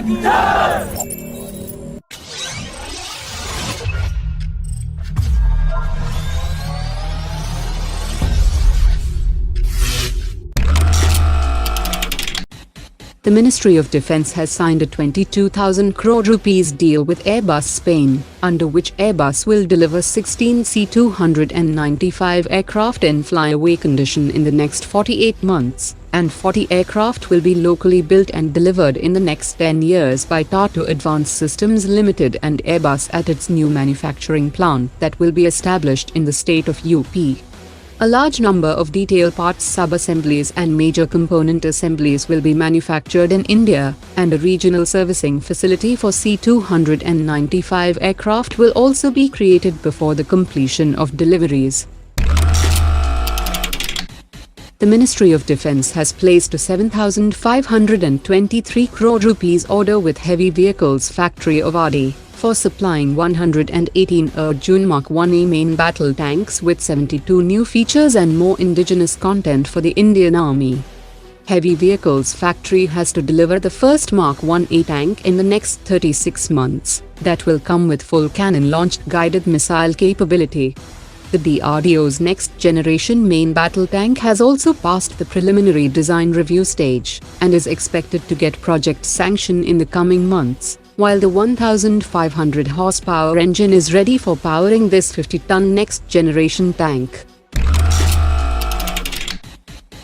The Ministry of Defence has signed a 22,000 crore rupees deal with Airbus Spain, under which Airbus will deliver 16 C-295 aircraft in flyaway condition in the next 48 months, and 40 aircraft will be locally built and delivered in the next 10 years by Tata Advanced Systems Limited and Airbus at its new manufacturing plant that will be established in the state of UP. A large number of detail parts, sub-assemblies and major component assemblies will be manufactured in India, and a regional servicing facility for C-295 aircraft will also be created before the completion of deliveries. The Ministry of Defence has placed a 7,523 crore rupees order with Heavy Vehicles Factory of Rawat for supplying 118 Arjun MK1A main battle tanks with 72 new features and more indigenous content for the Indian Army. Heavy Vehicles Factory has to deliver the first MK1A tank in the next 36 months, that will come with full cannon-launched guided missile capability. The DRDO's next-generation main battle tank has also passed the preliminary design review stage, and is expected to get project sanction in the coming months, while the 1,500 horsepower engine is ready for powering this 50-ton next-generation tank.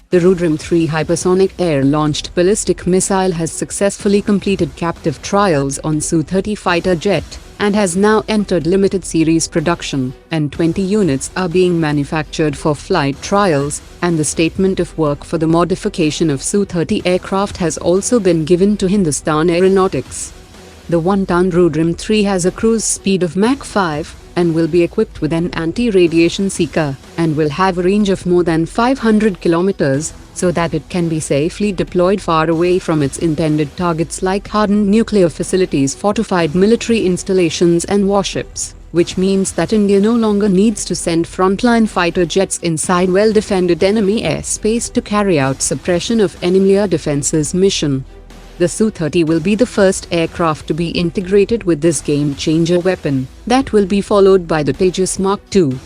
The Rudram-3 hypersonic air-launched ballistic missile has successfully completed captive trials on Su-30 fighter jet, and has now entered limited series production, and 20 units are being manufactured for flight trials, and the statement of work for the modification of Su-30 aircraft has also been given to Hindustan Aeronautics. The 1-ton Rudram-3 has a cruise speed of Mach 5, and will be equipped with an anti-radiation seeker, and will have a range of more than 500 kilometers, so that it can be safely deployed far away from its intended targets like hardened nuclear facilities, fortified military installations and warships, which means that India no longer needs to send frontline fighter jets inside well-defended enemy airspace to carry out suppression of enemy air defenses mission. The Su-30 will be the first aircraft to be integrated with this game-changer weapon, that will be followed by the Tejas Mark II.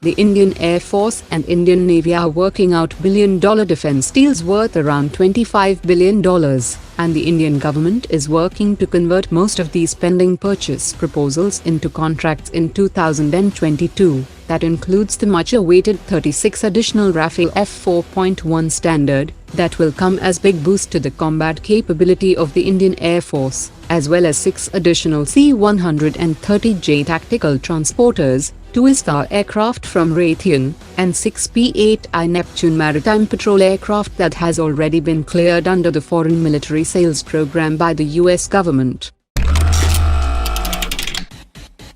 The Indian Air Force and Indian Navy are working out billion-dollar defense deals worth around $25 billion, and the Indian government is working to convert most of these pending purchase proposals into contracts in 2022. That includes the much-awaited 36 additional Rafale F4.1 standard, that will come as big boost to the combat capability of the Indian Air Force, as well as 6 additional C-130J tactical transporters, 2 ISTAR aircraft from Raytheon, and 6 P-8I Neptune maritime patrol aircraft that has already been cleared under the Foreign Military Sales Program by the US government.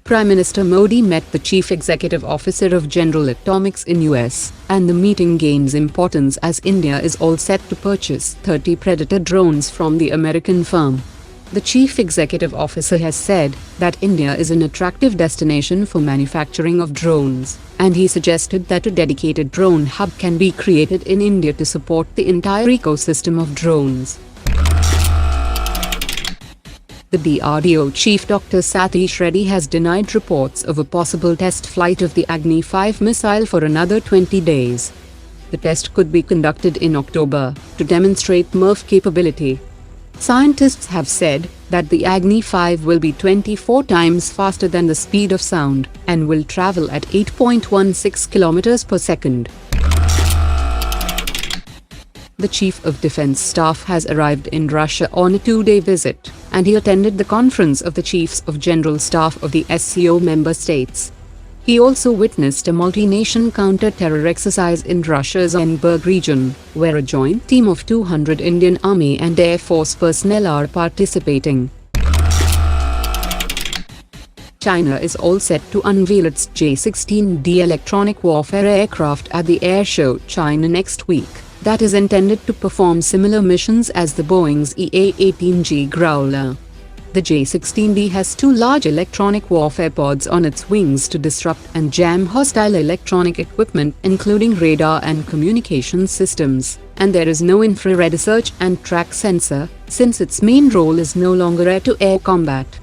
Prime Minister Modi met the Chief Executive Officer of General Atomics in US, and the meeting gains importance as India is all set to purchase 30 Predator drones from the American firm. The Chief Executive Officer has said that India is an attractive destination for manufacturing of drones, and he suggested that a dedicated drone hub can be created in India to support the entire ecosystem of drones. The DRDO Chief Dr. Satish Reddy has denied reports of a possible test flight of the Agni-5 missile for another 20 days. The test could be conducted in October, to demonstrate MIRV capability. Scientists have said that the Agni-5 will be 24 times faster than the speed of sound, and will travel at 8.16 km per second. The Chief of Defense Staff has arrived in Russia on a 2-day visit, and he attended the conference of the Chiefs of General Staff of the SCO member states. He also witnessed a multi-nation counter-terror exercise in Russia's Orenburg region, where a joint team of 200 Indian Army and Air Force personnel are participating. China is all set to unveil its J-16D electronic warfare aircraft at the Air Show China next week, that is intended to perform similar missions as the Boeing's EA-18G Growler. The J-16D has two large electronic warfare pods on its wings to disrupt and jam hostile electronic equipment including radar and communication systems, and there is no infrared search and track sensor, since its main role is no longer air-to-air combat.